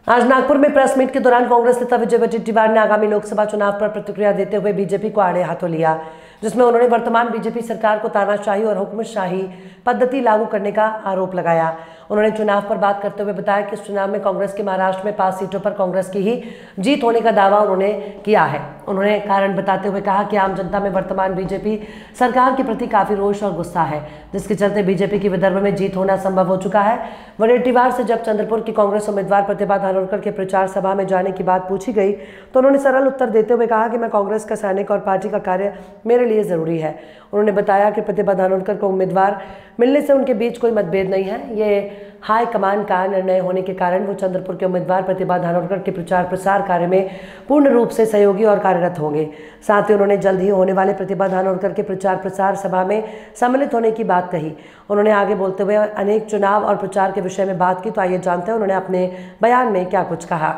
आज नागपुर में press meet के दौरान कांग्रेस नेता विजय वडेट्टीवार ने आगामी लोकसभा चुनाव पर प्रतिक्रिया देते हुए बीजेपी को आड़े हाथों लिया, जिसमें उन्होंने वर्तमान बीजेपी सरकार को तानाशाही और हुक्मशाही पद्धति लागू करने का आरोप लगाया। उन्होंने चुनाव पर बात करते हुए बताया कि इस चुनाव में कांग्रेस के महाराष्ट्र में 5 सीटों पर कांग्रेस की ही जीत होने का दावा उन्होंने किया है। उन्होंने कारण बताते हुए कहा कि आम जनता में वर्तमान बीजेपी सरकार के प्रति काफी रोष और गुस्सा है, जिसके चलते बीजेपी की विदर्भ में जीत होना संभव हो चुका है। वडेट्टीवार से जब चंद्रपुर की कांग्रेस उम्मीदवार प्रतिभा धानोरकर के प्रचार सभा में जाने की बात पूछी गई तो उन्होंने सरल उत्तर देते हुए कहा कि मैं कांग्रेस का सैनिक और पार्टी का कार्य मेरे लिए जरूरी है। उन्होंने बताया कि प्रतिभा धानोरकर को उम्मीदवार मिलने से उनके बीच कोई मतभेद नहीं है। ये हाईकमान का निर्णय होने के कारण वो चंद्रपुर के उम्मीदवार प्रतिभा धानोरकर के प्रचार प्रसार कार्य में पूर्ण रूप से सहयोगी और कार्यरत होंगे। साथ ही उन्होंने जल्द ही होने वाले प्रतिभा धानोरकर के प्रचार प्रसार सभा में सम्मिलित होने की बात कही। उन्होंने आगे बोलते हुए अनेक चुनाव और प्रचार के विषय में बात की, तो आइए जानते हैं उन्होंने अपने बयान में क्या कुछ कहा।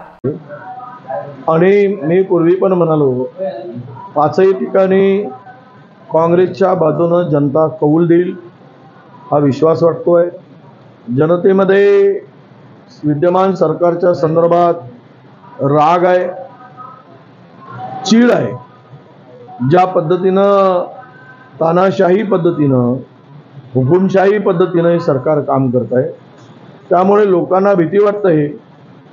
आणि मी पूर्वी पण म्हणालो, 5ही ठिकाणी काँग्रेसच्या बाजूने जनता कौल देईल हा विश्वास वाटतोय। जनतेमध्ये विद्यमान सरकारच्या संदर्भात राग आहे, चीड आहे। ज्या पद्धतीनं तानाशाही पद्धतीनं हुकुमशाही पद्धतीनं सरकार काम करत आहे, त्यामुळे लोकांना भीती वाटते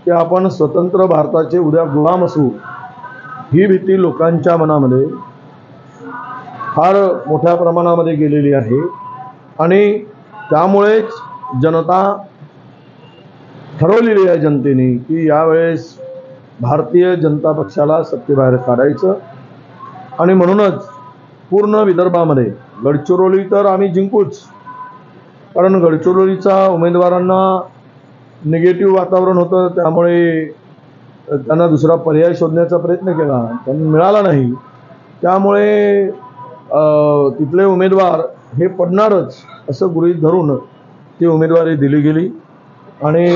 की आपण स्वतंत्र भारताचे उद्या गुलाम असू। ही भीती लोकांच्या मनामध्ये फार मोठ्या प्रमाणामध्ये गेलेली आहे आणि त्यामुळेच जनता ठरवलेली आहे जनतेने की यावेळेस भारतीय जनता पक्षाला सत्तेबाहेर काढायचं आणि म्हणूनच पूर्ण विदर्भामध्ये गडचिरोली तर आम्ही जिंकूच, कारण गडचिरोलीचा उमेदवारांना निगेटिव्ह वातावरण होतं, त्यामुळे त्यांना दुसरा पर्याय शोधण्याचा प्रयत्न केला, त्यांना मिळाला नाही। त्यामुळे तिथले उमेदवार हे पडणारच असं गृहीत धरून ती उमेदवारी दिली गेली आणि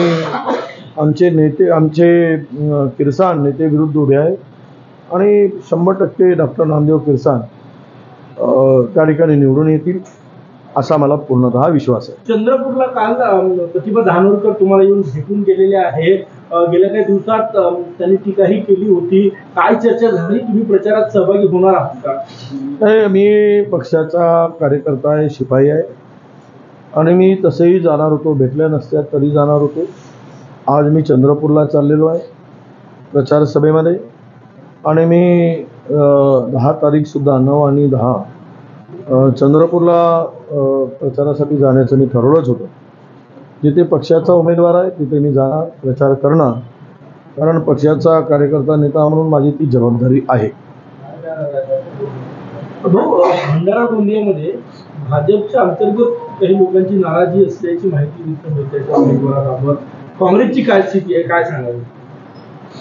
आमचे नेते किरसान नेते विरुद्ध उभे आहे आणि 100% डॉक्टर नामदेव किरसान त्या ठिकाणी निवडून येतील असा मला पूर्णतः विश्वास आहे। चंद्रपूरला काल प्रतिभा धानोरकर तुम्हाला येऊन भेटून गेलेले आहे। गेल्या काही दिवसात त्यांनी टीकाही केली होती। काय चर्चा झाली? तुम्ही प्रचारात सहभागी होणार आहात का? नाही, मी पक्षाचा कार्यकर्ता आहे, शिपाई आहे आणि मी तसेही जाणार होतो, भेटल्या नसत्या तरी जाणार होतो। आज मी चंद्रपूरला चाललेलो आहे प्रचार सभेमध्ये आणि मी 10 तारीख सुद्धा 9 आणि 10 चंद्रपूरला प्रचारासाठी जाण्याचं मी ठरवलंच होतं। जिथे पक्षाचा उमेदवार आहे तिथे मी जाणार, प्रचार करणार, कारण पक्षाचा कार्यकर्ता नेता म्हणून माझी ती जबाबदारी आहे। भंडारा गोंदियामध्ये भाजपच्या अंतर्गत काही लोकांची नाराजी असल्याची माहिती व्यक्त होते त्या उमेदवाराबाबत। काँग्रेसची काय स्थिती आहे, काय सांगाल?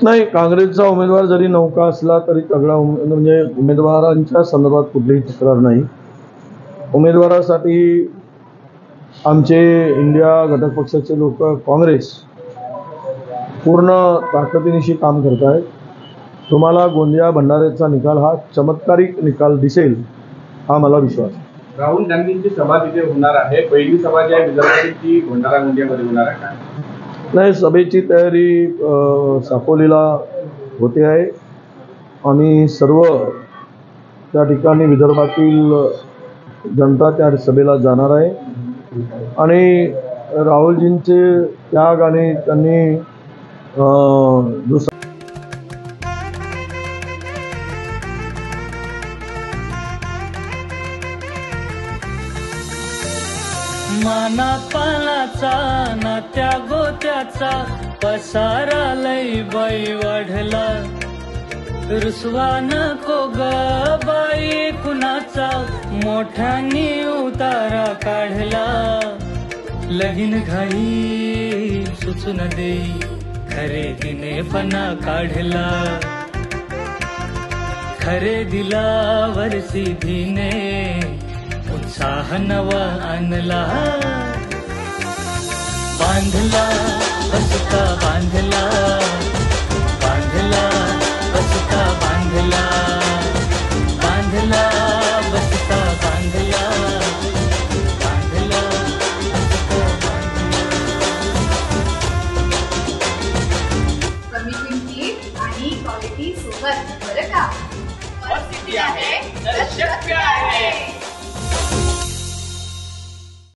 नाही, काँग्रेसचा उमेदवार जरी नौका असला तरी तगडा म्हणजे उमेदवारांच्या संदर्भात कुठलीही तक्रार नाही। उमेदवारासाठी आमचे इंडिया घटक पक्षाचे लोक काँग्रेस पूर्ण ताकदीनिशी काम करत आहेत। तुम्हाला गोंदिया भंडाऱ्याचा निकाल हा चमत्कारिक निकाल दिसेल हा मला विश्वास आहे। राहुल गांधींची सभा तिथे होणार आहे, पहिली सभा जी आहे विदर्भाची भंडारा गोंदियामध्ये होणार आहे का? नाही, सभेची तयारी साकोलीला होते आहे। आम्ही सर्व त्या ठिकाणी विदर्भातील जनता त्या सभेला जाणार आहे आणि राहुलजींचे त्याग आणि त्यांनी जो माना पालाचा ना त्या गोत्याचा पसारा लई बाई वाढला। रुसवा नको ग बाई कुणाचा मोठ्यानी उतारा काढला। लगीन घाई सुचून देई खरेदीने पणा काढला। खरेदीला वरसी धीने उत्साह नवा आणला। बांधला बसता बांधला, बांधला बसता बांधला, बांधला बसता बांधला, बांधला बसता बांधला। बरं का? सिटी आहे तर शक्य